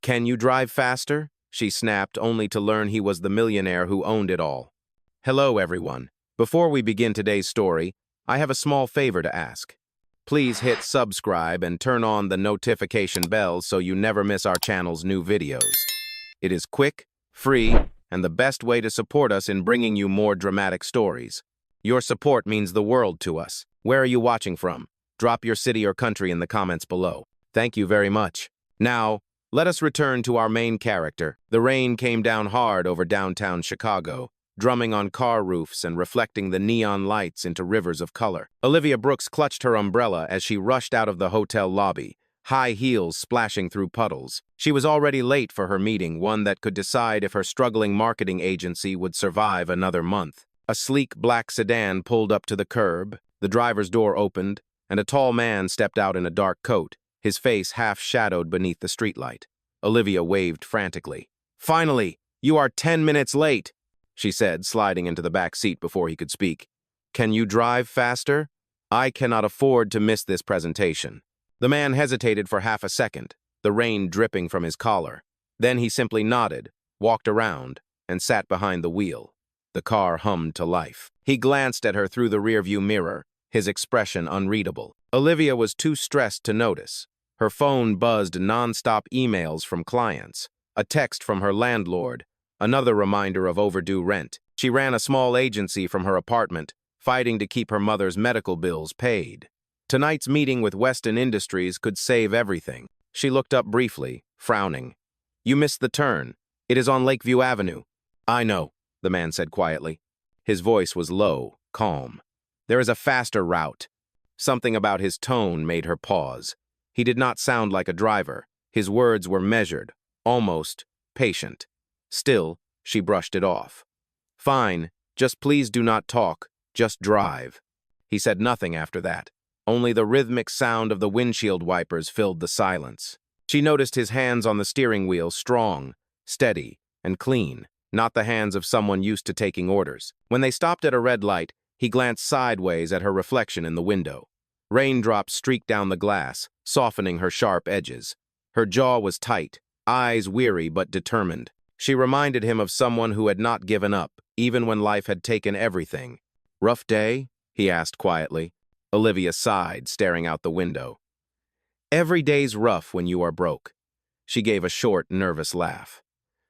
Can you drive faster? She snapped, only to learn he was the millionaire who owned it all. Hello, everyone. Before we begin today's story, I have a small favor to ask. Please hit subscribe and turn on the notification bell so you never miss our channel's new videos. It is quick, free, and the best way to support us in bringing you more dramatic stories. Your support means the world to us. Where are you watching from? Drop your city or country in the comments below. Thank you very much. Now, let us return to our main character. The rain came down hard over downtown Chicago, drumming on car roofs and reflecting the neon lights into rivers of color. Olivia Brooks clutched her umbrella as she rushed out of the hotel lobby, high heels splashing through puddles. She was already late for her meeting, one that could decide if her struggling marketing agency would survive another month. A sleek black sedan pulled up to the curb, the driver's door opened, and a tall man stepped out in a dark coat, his face half-shadowed beneath the streetlight. Olivia waved frantically. "Finally, you are 10 minutes late," she said, sliding into the back seat before he could speak. "Can you drive faster? I cannot afford to miss this presentation." The man hesitated for half a second, the rain dripping from his collar. Then he simply nodded, walked around, and sat behind the wheel. The car hummed to life. He glanced at her through the rearview mirror, his expression unreadable. Olivia was too stressed to notice. Her phone buzzed non-stop emails from clients, a text from her landlord, another reminder of overdue rent. She ran a small agency from her apartment, fighting to keep her mother's medical bills paid. Tonight's meeting with Weston Industries could save everything. She looked up briefly, frowning. "You missed the turn. It is on Lakeview Avenue." "I know," the man said quietly. His voice was low, calm. "There is a faster route." Something about his tone made her pause. He did not sound like a driver. His words were measured, almost patient. Still, she brushed it off. "Fine, just please do not talk, just drive." He said nothing after that. Only the rhythmic sound of the windshield wipers filled the silence. She noticed his hands on the steering wheel, strong, steady, and clean, not the hands of someone used to taking orders. When they stopped at a red light, he glanced sideways at her reflection in the window. Raindrops streaked down the glass, softening her sharp edges. Her jaw was tight, eyes weary but determined. She reminded him of someone who had not given up, even when life had taken everything. "Rough day?" he asked quietly. Olivia sighed, staring out the window. "Every day's rough when you are broke." She gave a short, nervous laugh.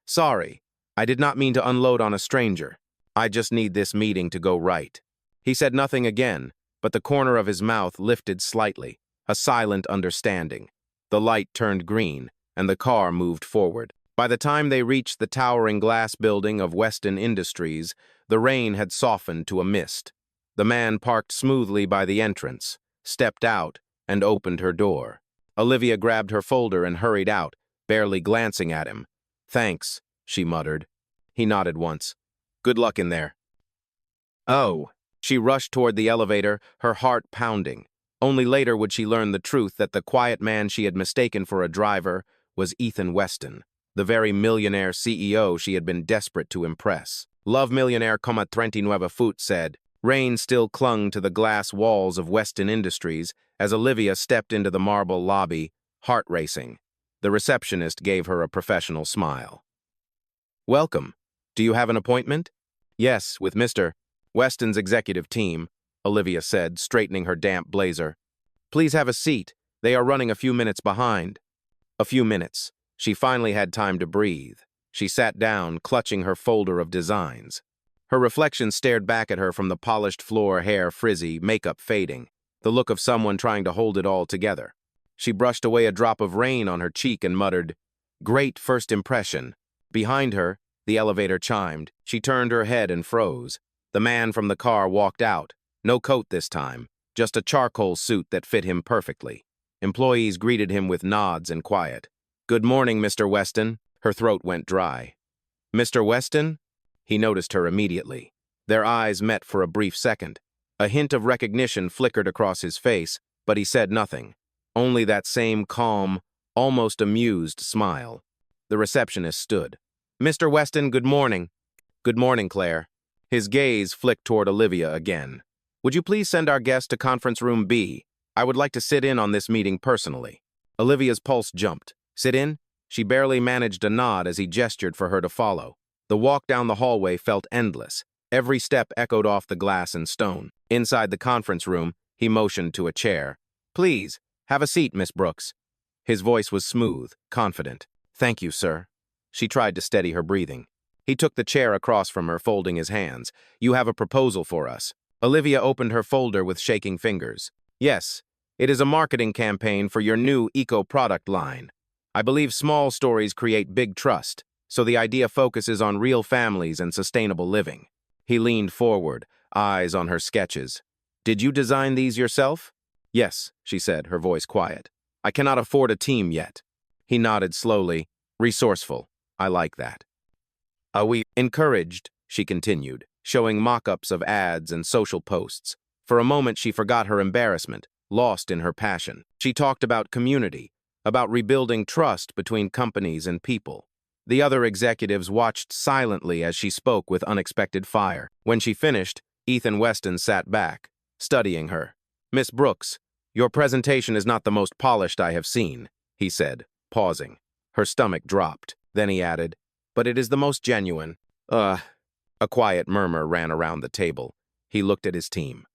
"Sorry, I did not mean to unload on a stranger. I just need this meeting to go right." He said nothing again, but the corner of his mouth lifted slightly, a silent understanding. The light turned green, and the car moved forward. By the time they reached the towering glass building of Weston Industries, the rain had softened to a mist. The man parked smoothly by the entrance, stepped out, and opened her door. Olivia grabbed her folder and hurried out, barely glancing at him. "Thanks," she muttered. He nodded once. "Good luck in there." "Oh." She rushed toward the elevator, her heart pounding. Only later would she learn the truth that the quiet man she had mistaken for a driver was Ethan Weston, the very millionaire CEO she had been desperate to impress. "Love Millionaire, 39 foot," said. Rain still clung to the glass walls of Weston Industries as Olivia stepped into the marble lobby, heart racing. The receptionist gave her a professional smile. "Welcome. Do you have an appointment?" "Yes, with Mr. Weston's executive team," Olivia said, straightening her damp blazer. "Please have a seat. They are running a few minutes behind." A few minutes. She finally had time to breathe. She sat down, clutching her folder of designs. Her reflection stared back at her from the polished floor, hair frizzy, makeup fading, the look of someone trying to hold it all together. She brushed away a drop of rain on her cheek and muttered, "Great first impression." Behind her, the elevator chimed. She turned her head and froze. The man from the car walked out. No coat this time, just a charcoal suit that fit him perfectly. Employees greeted him with nods and quiet. "Good morning, Mr. Weston." Her throat went dry. "Mr. Weston?" He noticed her immediately. Their eyes met for a brief second. A hint of recognition flickered across his face, but he said nothing. Only that same calm, almost amused smile. The receptionist stood. "Mr. Weston, good morning." "Good morning, Claire." His gaze flicked toward Olivia again. "Would you please send our guest to conference room B? I would like to sit in on this meeting personally." Olivia's pulse jumped. "Sit in?" She barely managed a nod as he gestured for her to follow. The walk down the hallway felt endless. Every step echoed off the glass and stone. Inside the conference room, he motioned to a chair. "Please, have a seat, Miss Brooks." His voice was smooth, confident. "Thank you, sir." She tried to steady her breathing. He took the chair across from her, folding his hands. "You have a proposal for us." Olivia opened her folder with shaking fingers. "Yes, it is a marketing campaign for your new eco-product line. I believe small stories create big trust, so the idea focuses on real families and sustainable living." He leaned forward, eyes on her sketches. "Did you design these yourself?" "Yes," she said, her voice quiet. "I cannot afford a team yet." He nodded slowly. "Resourceful. I like that." "Are we encouraged?" she continued, showing mock-ups of ads and social posts. For a moment she forgot her embarrassment, lost in her passion. She talked about community, about rebuilding trust between companies and people. The other executives watched silently as she spoke with unexpected fire. When she finished, Ethan Weston sat back, studying her. "Miss Brooks, your presentation is not the most polished I have seen," he said, pausing. Her stomach dropped. Then he added, "But it is the most genuine." A quiet murmur ran around the table. He looked at his team.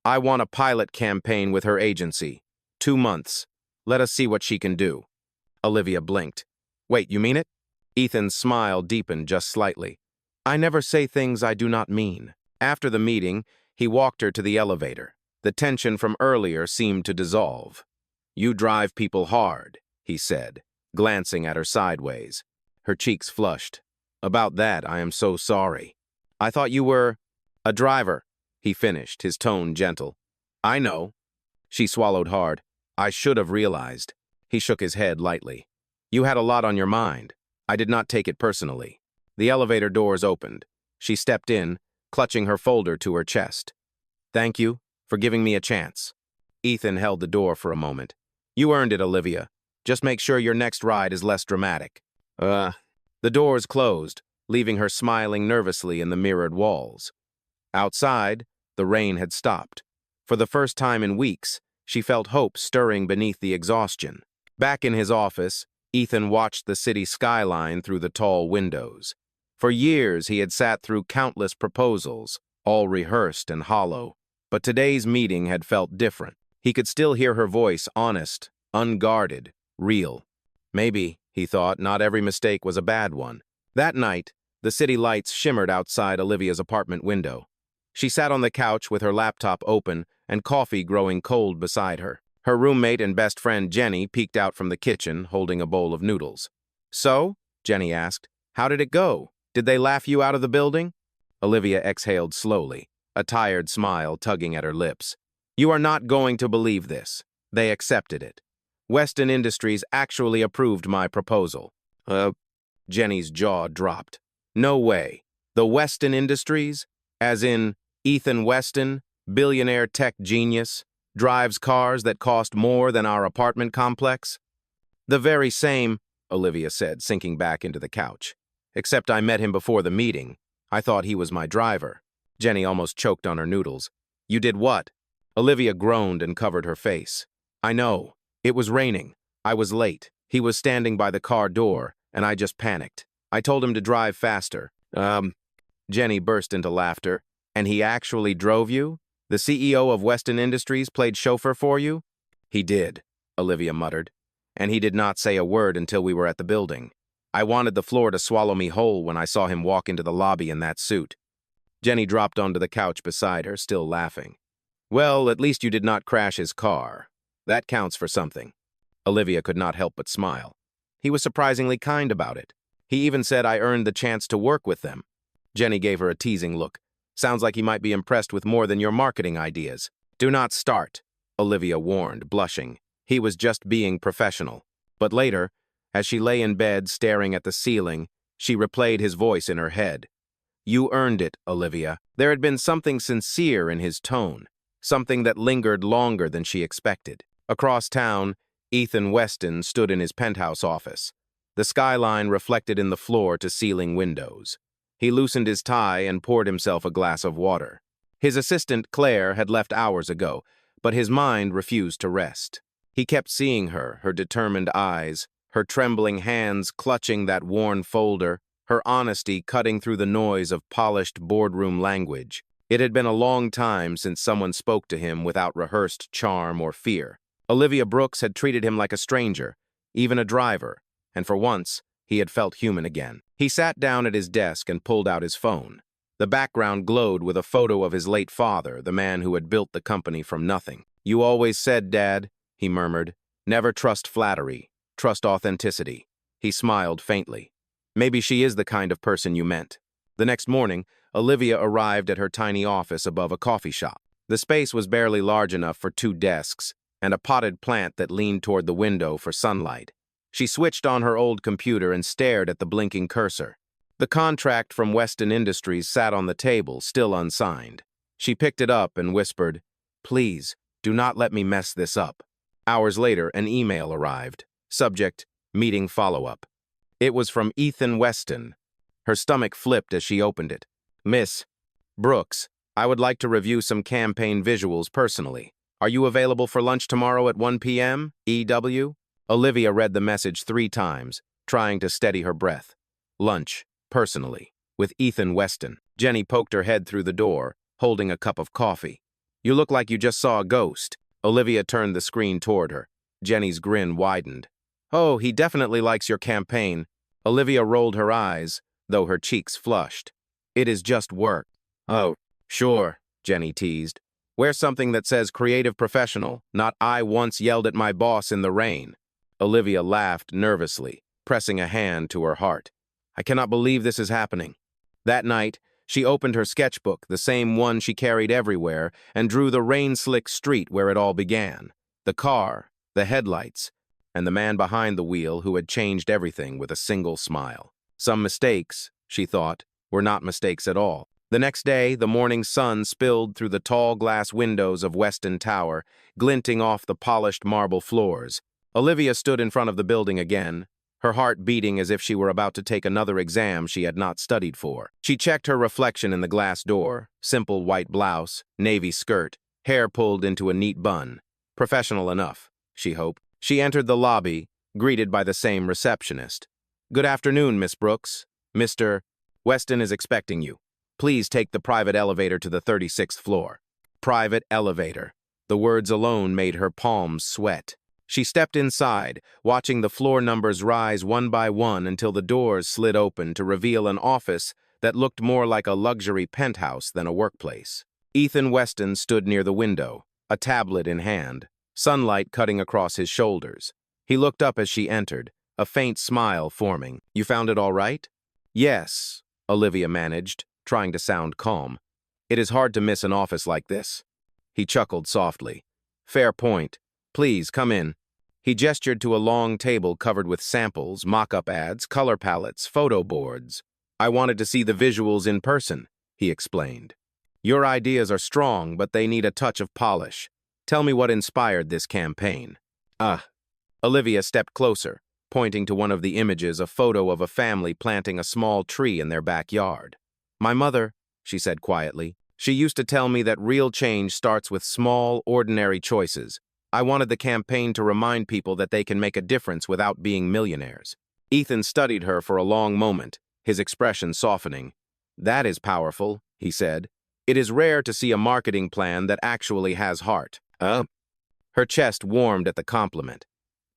"I want a pilot campaign with her agency. 2 months. Let us see what she can do." Olivia blinked. "Wait, you mean it?" Ethan's smile deepened just slightly. "I never say things I do not mean." After the meeting, he walked her to the elevator. The tension from earlier seemed to dissolve. "You drive people hard," he said, glancing at her sideways. Her cheeks flushed. "About that, I am so sorry. I thought you were a driver," he finished, his tone gentle. "I know." She swallowed hard. "I should have realized." He shook his head lightly. "You had a lot on your mind. I did not take it personally." The elevator doors opened. She stepped in, clutching her folder to her chest. "Thank you for giving me a chance." Ethan held the door for a moment. "You earned it, Olivia. Just make sure your next ride is less dramatic." The doors closed, leaving her smiling nervously in the mirrored walls. Outside, the rain had stopped. For the first time in weeks, she felt hope stirring beneath the exhaustion. Back in his office, Ethan watched the city skyline through the tall windows. For years, he had sat through countless proposals, all rehearsed and hollow. But today's meeting had felt different. He could still hear her voice, honest, unguarded, real. Maybe, he thought, not every mistake was a bad one. That night, the city lights shimmered outside Olivia's apartment window. She sat on the couch with her laptop open and coffee growing cold beside her. Her roommate and best friend Jenny peeked out from the kitchen, holding a bowl of noodles. "So?" Jenny asked. "How did it go? Did they laugh you out of the building?" Olivia exhaled slowly, a tired smile tugging at her lips. "You are not going to believe this. They accepted it. Weston Industries actually approved my proposal." Jenny's jaw dropped. "No way. The Weston Industries? As in Ethan Weston, billionaire tech genius, drives cars that cost more than our apartment complex?" "The very same," Olivia said, sinking back into the couch. "Except I met him before the meeting. I thought he was my driver." Jenny almost choked on her noodles. "You did what?" Olivia groaned and covered her face. "I know. It was raining. I was late. He was standing by the car door, and I just panicked. I told him to drive faster." Jenny burst into laughter. "And he actually drove you? The CEO of Weston Industries played chauffeur for you?" "He did," Olivia muttered. "And he did not say a word until we were at the building. I wanted the floor to swallow me whole when I saw him walk into the lobby in that suit." Jenny dropped onto the couch beside her, still laughing. "Well, at least you did not crash his car. That counts for something." Olivia could not help but smile. He was surprisingly kind about it. He even said I earned the chance to work with them. Jenny gave her a teasing look. "Sounds like he might be impressed with more than your marketing ideas." "Do not start," Olivia warned, blushing. He was just being professional. But later, as she lay in bed staring at the ceiling, she replayed his voice in her head. "You earned it, Olivia." There had been something sincere in his tone, something that lingered longer than she expected. Across town, Ethan Weston stood in his penthouse office, the skyline reflected in the floor-to-ceiling windows. He loosened his tie and poured himself a glass of water. His assistant, Claire, had left hours ago, but his mind refused to rest. He kept seeing her, her determined eyes, her trembling hands clutching that worn folder, her honesty cutting through the noise of polished boardroom language. It had been a long time since someone spoke to him without rehearsed charm or fear. Olivia Brooks had treated him like a stranger, even a driver, and for once, he had felt human again. He sat down at his desk and pulled out his phone. The background glowed with a photo of his late father, the man who had built the company from nothing. "You always said, Dad," he murmured, "never trust flattery, trust authenticity." He smiled faintly. Maybe she is the kind of person you meant. The next morning, Olivia arrived at her tiny office above a coffee shop. The space was barely large enough for 2 desks and a potted plant that leaned toward the window for sunlight. She switched on her old computer and stared at the blinking cursor. The contract from Weston Industries sat on the table, still unsigned. She picked it up and whispered, "Please, do not let me mess this up." Hours later, an email arrived. Subject, meeting follow-up. It was from Ethan Weston. Her stomach flipped as she opened it. "Miss Brooks, I would like to review some campaign visuals personally. Are you available for lunch tomorrow at 1 p.m. EW?" Olivia read the message 3 times, trying to steady her breath. Lunch, personally, with Ethan Weston. Jenny poked her head through the door, holding a cup of coffee. "You look like you just saw a ghost." Olivia turned the screen toward her. Jenny's grin widened. "Oh, he definitely likes your campaign." Olivia rolled her eyes, though her cheeks flushed. "It is just work." "Oh, sure," Jenny teased. "Wear something that says creative professional, not I once yelled at my boss in the rain." Olivia laughed nervously, pressing a hand to her heart. "I cannot believe this is happening." That night, she opened her sketchbook, the same one she carried everywhere, and drew the rain-slick street where it all began. The car, the headlights, and the man behind the wheel who had changed everything with a single smile. Some mistakes, she thought, were not mistakes at all. The next day, the morning sun spilled through the tall glass windows of Weston Tower, glinting off the polished marble floors. Olivia stood in front of the building again, her heart beating as if she were about to take another exam she had not studied for. She checked her reflection in the glass door, simple white blouse, navy skirt, hair pulled into a neat bun. Professional enough, she hoped. She entered the lobby, greeted by the same receptionist. "Good afternoon, Miss Brooks. Mr. Weston is expecting you. Please take the private elevator to the 36th floor." Private elevator. The words alone made her palms sweat. She stepped inside, watching the floor numbers rise one by one until the doors slid open to reveal an office that looked more like a luxury penthouse than a workplace. Ethan Weston stood near the window, a tablet in hand, sunlight cutting across his shoulders. He looked up as she entered, a faint smile forming. "You found it all right?" "Yes," Olivia managed, trying to sound calm. "It is hard to miss an office like this." He chuckled softly. "Fair point. Please, come in." He gestured to a long table covered with samples, mock-up ads, color palettes, photo boards. "I wanted to see the visuals in person," he explained. "Your ideas are strong, but they need a touch of polish. Tell me what inspired this campaign." Olivia stepped closer, pointing to one of the images, a photo of a family planting a small tree in their backyard. "My mother," she said quietly, "she used to tell me that real change starts with small, ordinary choices. I wanted the campaign to remind people that they can make a difference without being millionaires." Ethan studied her for a long moment, his expression softening. "That is powerful," he said. "It is rare to see a marketing plan that actually has heart." Her chest warmed at the compliment.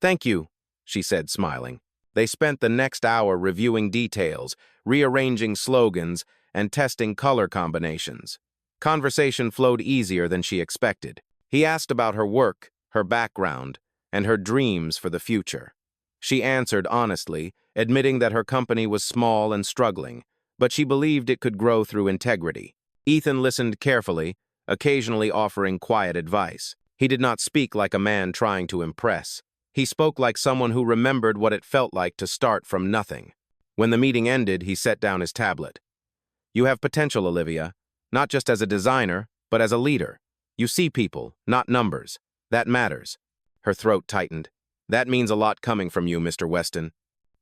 "Thank you," she said, smiling. They spent the next hour reviewing details, rearranging slogans, and testing color combinations. Conversation flowed easier than she expected. He asked about her work, her background, and her dreams for the future. She answered honestly, admitting that her company was small and struggling, but she believed it could grow through integrity. Ethan listened carefully, occasionally offering quiet advice. He did not speak like a man trying to impress. He spoke like someone who remembered what it felt like to start from nothing. When the meeting ended, he set down his tablet. "You have potential, Olivia, not just as a designer, but as a leader. You see people, not numbers. That matters." Her throat tightened. "That means a lot coming from you, Mr. Weston."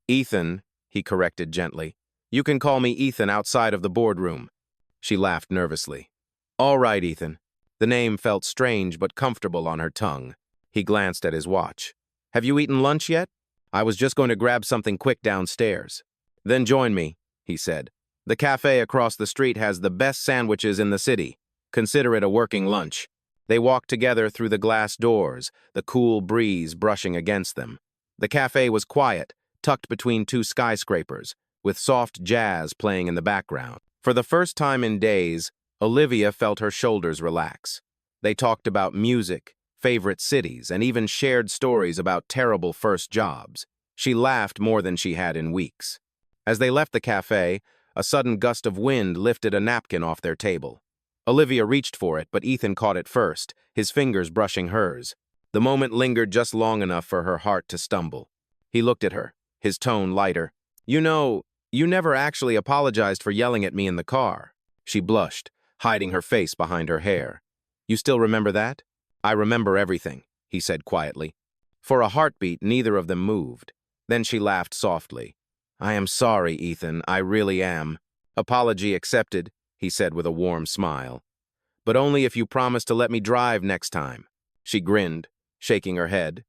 "Ethan," he corrected gently. "You can call me Ethan outside of the boardroom." She laughed nervously. "All right, Ethan." The name felt strange but comfortable on her tongue. He glanced at his watch. "Have you eaten lunch yet?" I was just going to grab something quick downstairs. Then join me, he said. The cafe across the street has the best sandwiches in the city. Consider it a working lunch. They walked together through the glass doors, the cool breeze brushing against them. The cafe was quiet, tucked between two skyscrapers, with soft jazz playing in the background. For the first time in days, Olivia felt her shoulders relax. They talked about music, favorite cities, and even shared stories about terrible first jobs. She laughed more than she had in weeks. As they left the cafe, a sudden gust of wind lifted a napkin off their table. Olivia reached for it, but Ethan caught it first, his fingers brushing hers. The moment lingered just long enough for her heart to stumble. He looked at her, his tone lighter. You know, you never actually apologized for yelling at me in the car. She blushed, hiding her face behind her hair. You still remember that? I remember everything, he said quietly. For a heartbeat, neither of them moved. Then she laughed softly. I am sorry, Ethan, I really am. Apology accepted, he said with a warm smile. But only if you promise to let me drive next time. She grinned, shaking her head.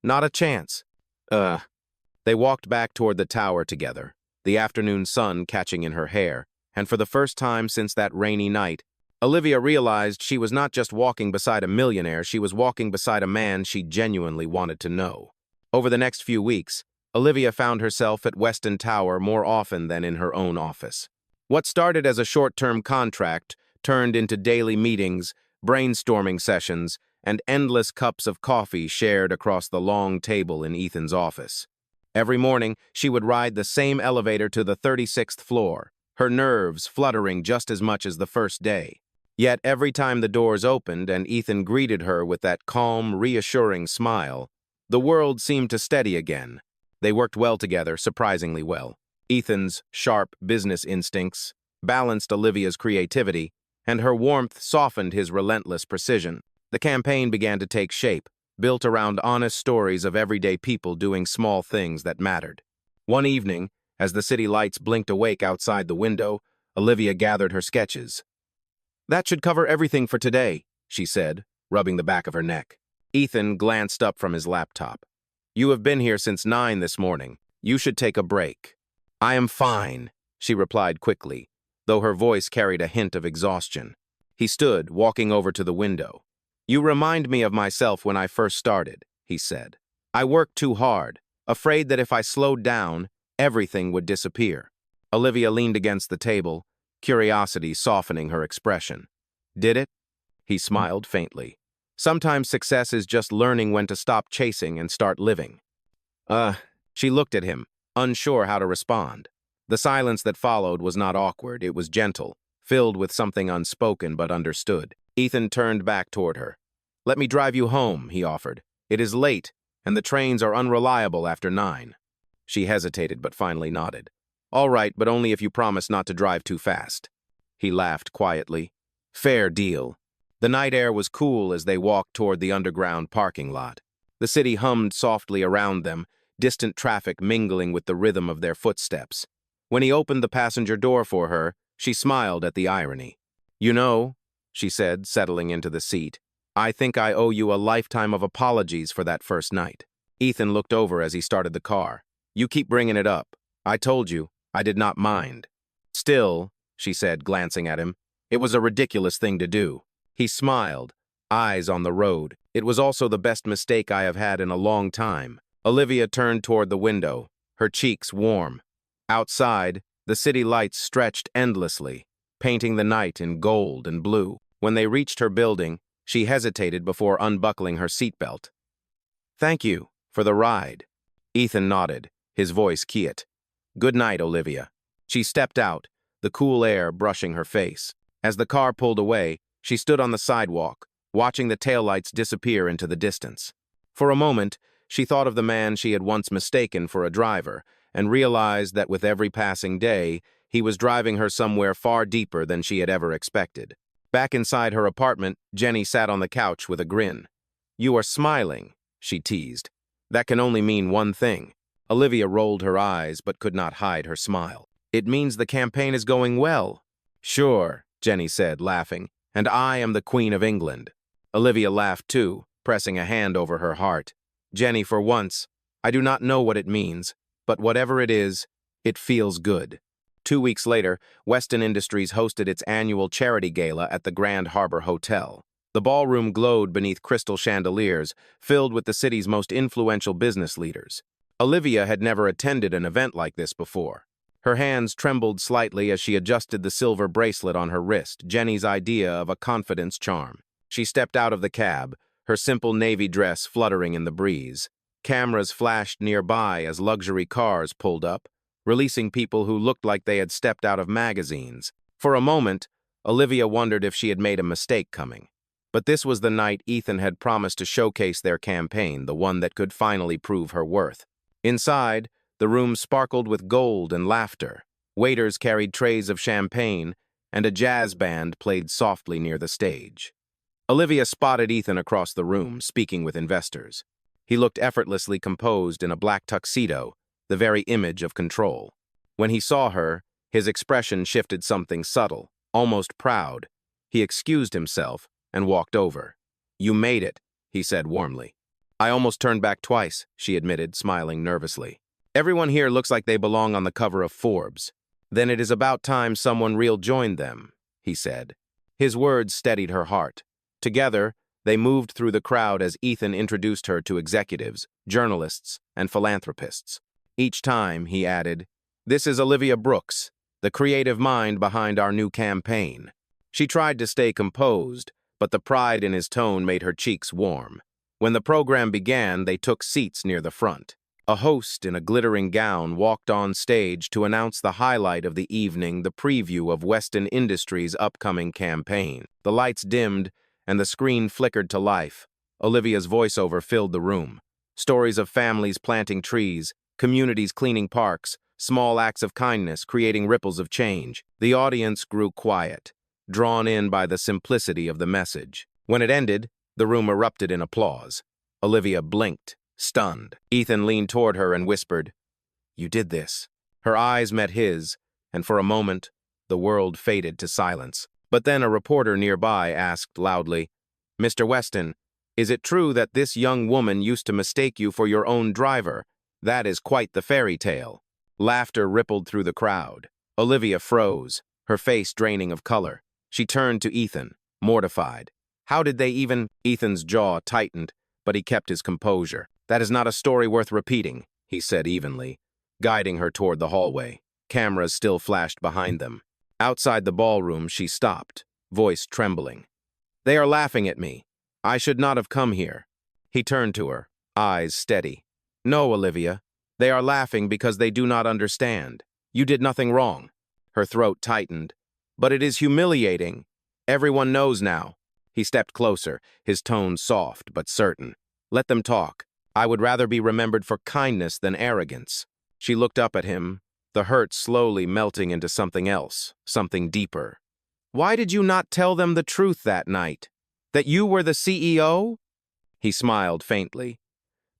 Not a chance. They walked back toward the tower together, the afternoon sun catching in her hair, and for the first time since that rainy night, Olivia realized she was not just walking beside a millionaire, she was walking beside a man she genuinely wanted to know. Over the next few weeks, Olivia found herself at Weston Tower more often than in her own office. What started as a short-term contract turned into daily meetings, brainstorming sessions, and endless cups of coffee shared across the long table in Ethan's office. Every morning, she would ride the same elevator to the 36th floor, her nerves fluttering just as much as the first day. Yet every time the doors opened and Ethan greeted her with that calm, reassuring smile, the world seemed to steady again. They worked well together, surprisingly well. Ethan's sharp business instincts balanced Olivia's creativity, and her warmth softened his relentless precision. The campaign began to take shape, built around honest stories of everyday people doing small things that mattered. One evening, as the city lights blinked awake outside the window, Olivia gathered her sketches. That should cover everything for today, she said, rubbing the back of her neck. Ethan glanced up from his laptop. You have been here since 9 this morning. You should take a break. I am fine, she replied quickly, though her voice carried a hint of exhaustion. He stood, walking over to the window. You remind me of myself when I first started, he said. I worked too hard, afraid that if I slowed down, everything would disappear. Olivia leaned against the table, curiosity softening her expression. Did it? He smiled faintly. Sometimes success is just learning when to stop chasing and start living. She looked at him, unsure how to respond. The silence that followed was not awkward, it was gentle, filled with something unspoken but understood. Ethan turned back toward her. Let me drive you home, he offered. It is late, and the trains are unreliable after 9. She hesitated but finally nodded. All right, but only if you promise not to drive too fast. He laughed quietly. Fair deal. The night air was cool as they walked toward the underground parking lot. The city hummed softly around them, distant traffic mingling with the rhythm of their footsteps. When he opened the passenger door for her, she smiled at the irony. You know, she said, settling into the seat, I think I owe you a lifetime of apologies for that first night. Ethan looked over as he started the car. You keep bringing it up. I told you, I did not mind. Still, she said, glancing at him, it was a ridiculous thing to do. He smiled, eyes on the road. It was also the best mistake I have had in a long time. Olivia turned toward the window, her cheeks warm. Outside, the city lights stretched endlessly, painting the night in gold and blue. When they reached her building, she hesitated before unbuckling her seatbelt. Thank you for the ride. Ethan nodded, his voice quiet. Good night, Olivia. She stepped out, the cool air brushing her face. As the car pulled away, she stood on the sidewalk, watching the taillights disappear into the distance. For a moment, she thought of the man she had once mistaken for a driver, and realized that with every passing day, he was driving her somewhere far deeper than she had ever expected. Back inside her apartment, Jenny sat on the couch with a grin. You are smiling, she teased. That can only mean one thing. Olivia rolled her eyes but could not hide her smile. It means the campaign is going well. Sure, Jenny said, laughing, and I am the Queen of England. Olivia laughed too, pressing a hand over her heart. Jenny, for once, I do not know what it means, but whatever it is, it feels good. 2 weeks later, Weston Industries hosted its annual charity gala at the Grand Harbor Hotel. The ballroom glowed beneath crystal chandeliers, filled with the city's most influential business leaders. Olivia had never attended an event like this before. Her hands trembled slightly as she adjusted the silver bracelet on her wrist, Jenny's idea of a confidence charm. She stepped out of the cab, her simple navy dress fluttering in the breeze. Cameras flashed nearby as luxury cars pulled up, releasing people who looked like they had stepped out of magazines. For a moment, Olivia wondered if she had made a mistake coming. But this was the night Ethan had promised to showcase their campaign, the one that could finally prove her worth. Inside, the room sparkled with gold and laughter. Waiters carried trays of champagne, and a jazz band played softly near the stage. Olivia spotted Ethan across the room, speaking with investors. He looked effortlessly composed in a black tuxedo, the very image of control. When he saw her, his expression shifted something subtle, almost proud. He excused himself and walked over. "You made it," he said warmly. "I almost turned back twice," she admitted, smiling nervously. "Everyone here looks like they belong on the cover of Forbes. Then it is about time someone real joined them," he said. His words steadied her heart. Together, they moved through the crowd as Ethan introduced her to executives, journalists, and philanthropists. Each time, he added, "This is Olivia Brooks, the creative mind behind our new campaign." She tried to stay composed, but the pride in his tone made her cheeks warm. When the program began, they took seats near the front. A host in a glittering gown walked on stage to announce the highlight of the evening, the preview of Weston Industries' upcoming campaign. The lights dimmed, and the screen flickered to life. Olivia's voiceover filled the room. Stories of families planting trees, communities cleaning parks, small acts of kindness creating ripples of change. The audience grew quiet, drawn in by the simplicity of the message. When it ended, the room erupted in applause. Olivia blinked, stunned. Ethan leaned toward her and whispered, "You did this." Her eyes met his, and for a moment, the world faded to silence. But then a reporter nearby asked loudly, "Mr. Weston, is it true that this young woman used to mistake you for your own driver? That is quite the fairy tale." Laughter rippled through the crowd. Olivia froze, her face draining of color. She turned to Ethan, mortified. How did they even? Ethan's jaw tightened, but he kept his composure. "That is not a story worth repeating," he said evenly, guiding her toward the hallway. Cameras still flashed behind them. Outside the ballroom, she stopped, voice trembling. "They are laughing at me. I should not have come here." He turned to her, eyes steady. "No, Olivia. They are laughing because they do not understand. You did nothing wrong." Her throat tightened. "But it is humiliating. Everyone knows now." He stepped closer, his tone soft but certain. "Let them talk. I would rather be remembered for kindness than arrogance." She looked up at him, the hurt slowly melting into something else, something deeper. "Why did you not tell them the truth that night? That you were the CEO?" He smiled faintly.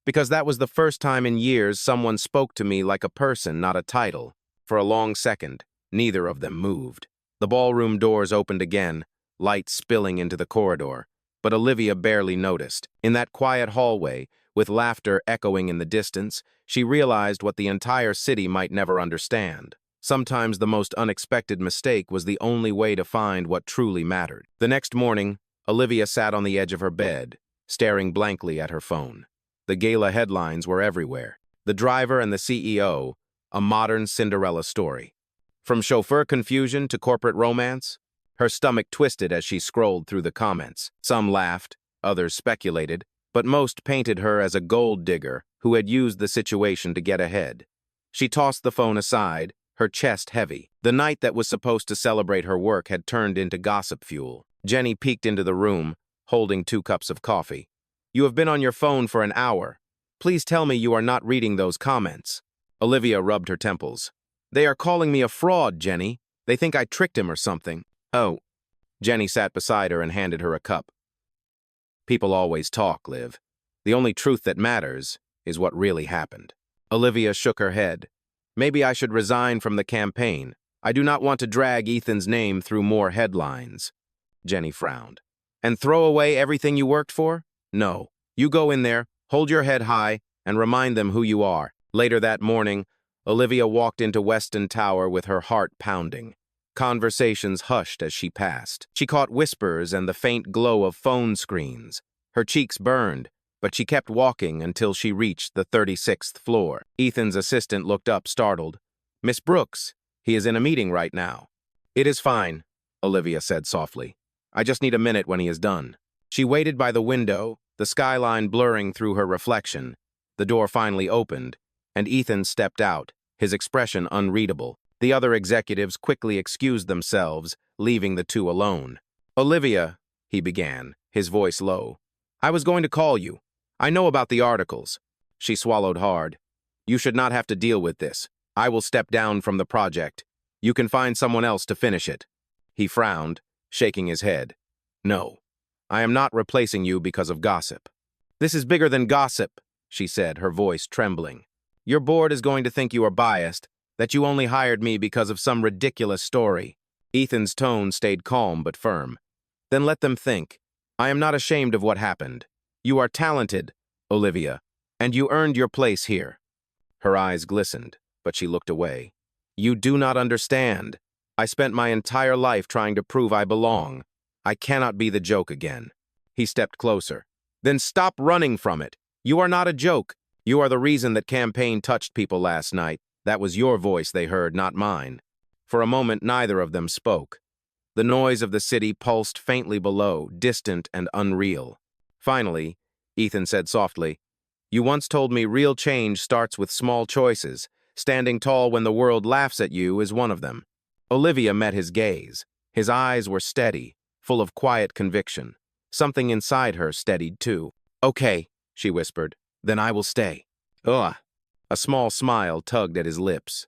"Because that was the first time in years someone spoke to me like a person, not a title." For a long second, neither of them moved. The ballroom doors opened again, light spilling into the corridor, but Olivia barely noticed. In that quiet hallway, with laughter echoing in the distance, she realized what the entire city might never understand. Sometimes the most unexpected mistake was the only way to find what truly mattered. The next morning, Olivia sat on the edge of her bed, staring blankly at her phone. The gala headlines were everywhere. The driver and the CEO, a modern Cinderella story. From chauffeur confusion to corporate romance, her stomach twisted as she scrolled through the comments. Some laughed, others speculated, but most painted her as a gold digger who had used the situation to get ahead. She tossed the phone aside, her chest heavy. The night that was supposed to celebrate her work had turned into gossip fuel. Jenny peeked into the room, holding 2 cups of coffee. "You have been on your phone for an hour. Please tell me you are not reading those comments." Olivia rubbed her temples. "They are calling me a fraud, Jenny. They think I tricked him or something." "Oh." Jenny sat beside her and handed her a cup. "People always talk, Liv. The only truth that matters is what really happened." Olivia shook her head. "Maybe I should resign from the campaign. I do not want to drag Ethan's name through more headlines." Jenny frowned. "And throw away everything you worked for? No. You go in there, hold your head high, and remind them who you are. Later that morning, Olivia walked into Weston Tower with her heart pounding. Conversations hushed as she passed. She caught whispers and the faint glow of phone screens. Her cheeks burned, but she kept walking until she reached the 36th floor. Ethan's assistant looked up, startled. "Miss Brooks, he is in a meeting right now." "It is fine," Olivia said softly. "I just need a minute when he is done." She waited by the window, the skyline blurring through her reflection. The door finally opened, and Ethan stepped out, his expression unreadable. The other executives quickly excused themselves, leaving the two alone. "Olivia," he began, his voice low, "I was going to call you. I know about the articles." She swallowed hard. "You should not have to deal with this. I will step down from the project. You can find someone else to finish it." He frowned, shaking his head. "No, I am not replacing you because of gossip." "This is bigger than gossip," she said, her voice trembling. "Your board is going to think you are biased, that you only hired me because of some ridiculous story." Ethan's tone stayed calm but firm. "Then let them think. I am not ashamed of what happened. You are talented, Olivia, and you earned your place here." Her eyes glistened, but she looked away. "You do not understand. I spent my entire life trying to prove I belong. I cannot be the joke again." He stepped closer. "Then stop running from it. You are not a joke. You are the reason that campaign touched people last night. That was your voice they heard, not mine." For a moment, neither of them spoke. The noise of the city pulsed faintly below, distant and unreal. Finally, Ethan said softly, "You once told me real change starts with small choices. Standing tall when the world laughs at you is one of them." Olivia met his gaze. His eyes were steady, full of quiet conviction. Something inside her steadied too. "Okay," she whispered, "then I will stay." "Ugh." A small smile tugged at his lips.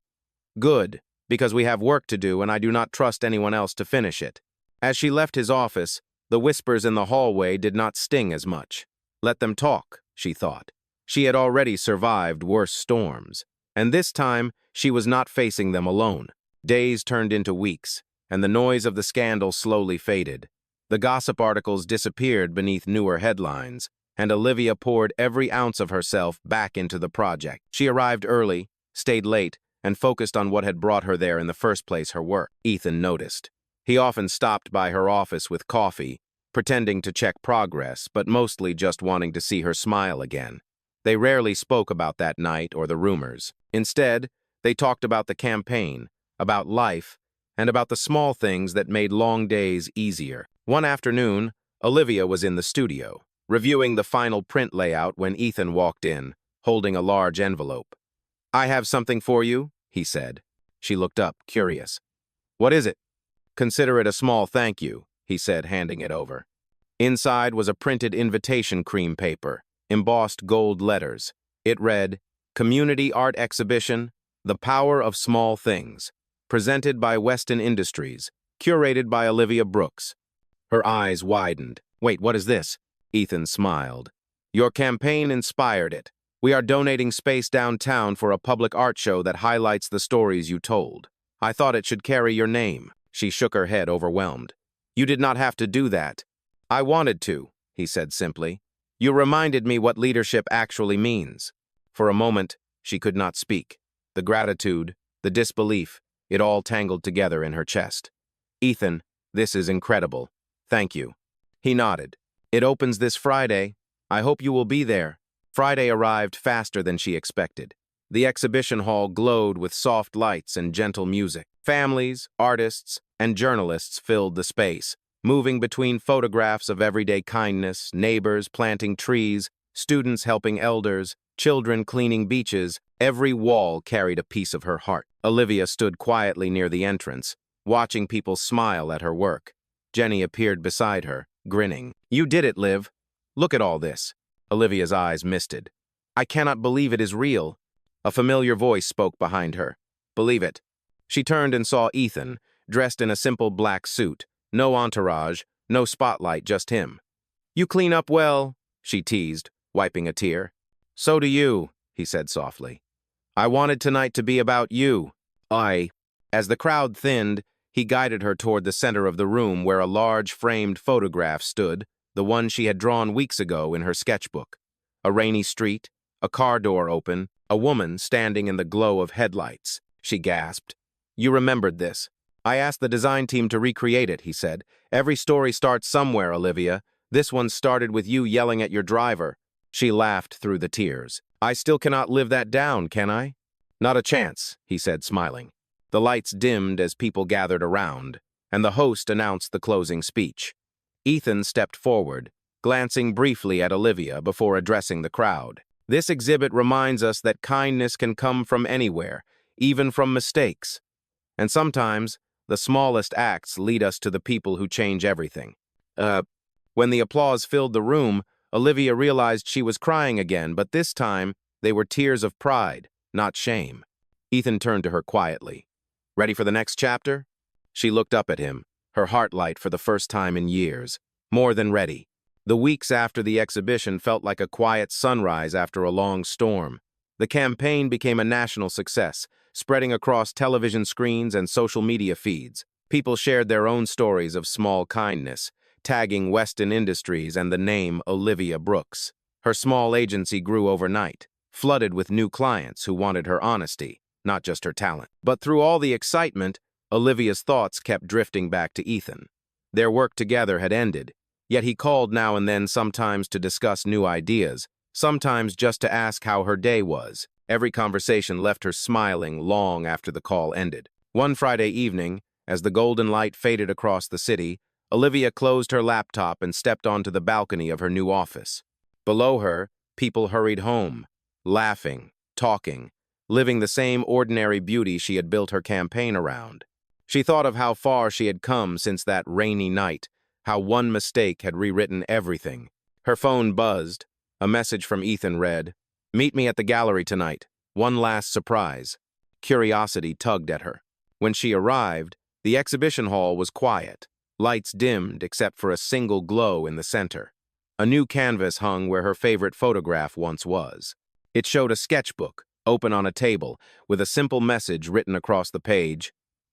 "Good, because we have work to do and I do not trust anyone else to finish it." As she left his office, the whispers in the hallway did not sting as much. Let them talk, she thought. She had already survived worse storms, and this time she was not facing them alone. Days turned into weeks, and the noise of the scandal slowly faded. The gossip articles disappeared beneath newer headlines, and Olivia poured every ounce of herself back into the project. She arrived early, stayed late, and focused on what had brought her there in the first place, her work. Ethan noticed. He often stopped by her office with coffee, pretending to check progress, but mostly just wanting to see her smile again. They rarely spoke about that night or the rumors. Instead, they talked about the campaign, about life, and about the small things that made long days easier. One afternoon, Olivia was in the studio, reviewing the final print layout when Ethan walked in, holding a large envelope. "I have something for you," he said. She looked up, curious. "What is it?" "Consider it a small thank you," he said, handing it over. Inside was a printed invitation cream paper, embossed gold letters. It read, "Community Art Exhibition, The Power of Small Things, presented by Weston Industries, curated by Olivia Brooks." Her eyes widened. "Wait, what is this?" Ethan smiled. "Your campaign inspired it. We are donating space downtown for a public art show that highlights the stories you told. I thought it should carry your name." She shook her head, overwhelmed. "You did not have to do that." "I wanted to," he said simply. "You reminded me what leadership actually means." For a moment, she could not speak. The gratitude, the disbelief, it all tangled together in her chest. "Ethan, this is incredible. Thank you." He nodded. "It opens this Friday. I hope you will be there." Friday arrived faster than she expected. The exhibition hall glowed with soft lights and gentle music. Families, artists, and journalists filled the space, moving between photographs of everyday kindness, neighbors planting trees, students helping elders, children cleaning beaches. Every wall carried a piece of her heart. Olivia stood quietly near the entrance, watching people smile at her work. Jenny appeared beside her, grinning. "You did it, Liv. Look at all this." Olivia's eyes misted. "I cannot believe it is real." A familiar voice spoke behind her. "Believe it." She turned and saw Ethan, dressed in a simple black suit. No entourage, no spotlight, just him. "You clean up well," she teased, wiping a tear. "So do you," he said softly. "I wanted tonight to be about you." As the crowd thinned, he guided her toward the center of the room where a large framed photograph stood, the one she had drawn weeks ago in her sketchbook. A rainy street, A car door open, a woman standing in the glow of headlights. She gasped. You remembered this. I asked the design team to recreate it, he said. Every story starts somewhere, Olivia. This one started with you yelling at your driver. She laughed through the tears. I still cannot live that down, can I? Not a chance, he said, smiling. The lights dimmed as people gathered around, and the host announced the closing speech. Ethan stepped forward, glancing briefly at Olivia before addressing the crowd. This exhibit reminds us that kindness can come from anywhere, even from mistakes. And sometimes, the smallest acts lead us to the people who change everything. When the applause filled the room, Olivia realized she was crying again, but this time, they were tears of pride, not shame. Ethan turned to her quietly. Ready for the next chapter? She looked up at him, her heart light for the first time in years. More than ready. The weeks after the exhibition felt like a quiet sunrise after a long storm. The campaign became a national success, spreading across television screens and social media feeds. People shared their own stories of small kindness, tagging Weston Industries and the name Olivia Brooks. Her small agency grew overnight, flooded with new clients who wanted her honesty, not just her talent. But through all the excitement, Olivia's thoughts kept drifting back to Ethan. Their work together had ended, yet he called now and then, sometimes to discuss new ideas, sometimes just to ask how her day was. Every conversation left her smiling long after the call ended. One Friday evening, as the golden light faded across the city, Olivia closed her laptop and stepped onto the balcony of her new office. Below her, people hurried home, laughing, talking, living the same ordinary beauty she had built her campaign around. She thought of how far she had come since that rainy night, how one mistake had rewritten everything. Her phone buzzed. A message from Ethan read, Meet me at the gallery tonight. One last surprise. Curiosity tugged at her. When she arrived, the exhibition hall was quiet. Lights dimmed except for a single glow in the center. A new canvas hung where her favorite photograph once was. It showed a sketchbook, open on a table, with a simple message written across the page,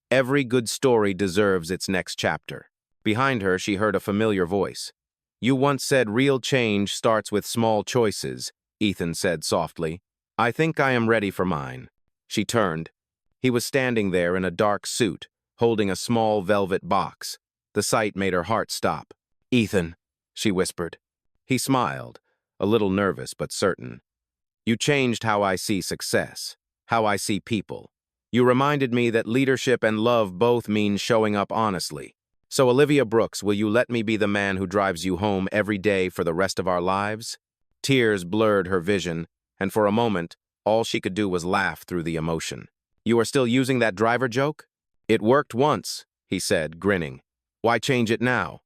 Every good story deserves its next chapter. Behind her, she heard a familiar voice. You once said real change starts with small choices, Ethan said softly. I think I am ready for mine. She turned. He was standing there in a dark suit, holding a small velvet box. The sight made her heart stop. Ethan, she whispered. He smiled, a little nervous but certain. You changed how I see success, how I see people. You reminded me that leadership and love both mean showing up honestly. So, Olivia Brooks, will you let me be the man who drives you home every day for the rest of our lives? Tears blurred her vision, and for a moment, all she could do was laugh through the emotion. You are still using that driver joke? It worked once, he said, grinning. Why change it now?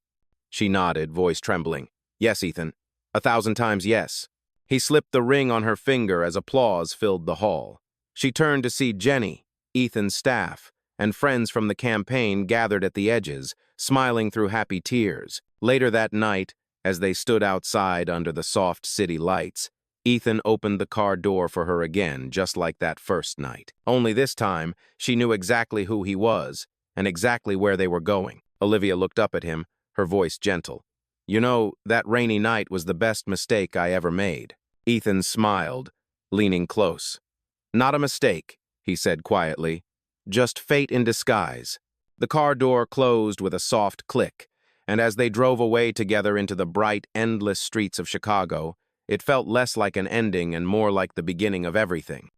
She nodded, voice trembling. Yes, Ethan. 1,000 times yes. He slipped the ring on her finger as applause filled the hall. She turned to see Jenny, Ethan's staff, and friends from the campaign gathered at the edges, smiling through happy tears. Later that night, as they stood outside under the soft city lights, Ethan opened the car door for her again, just like that first night. Only this time, she knew exactly who he was and exactly where they were going. Olivia looked up at him, her voice gentle. You know, that rainy night was the best mistake I ever made. Ethan smiled, leaning close. Not a mistake, he said quietly. Just fate in disguise. The car door closed with a soft click, and as they drove away together into the bright, endless streets of Chicago, it felt less like an ending and more like the beginning of everything.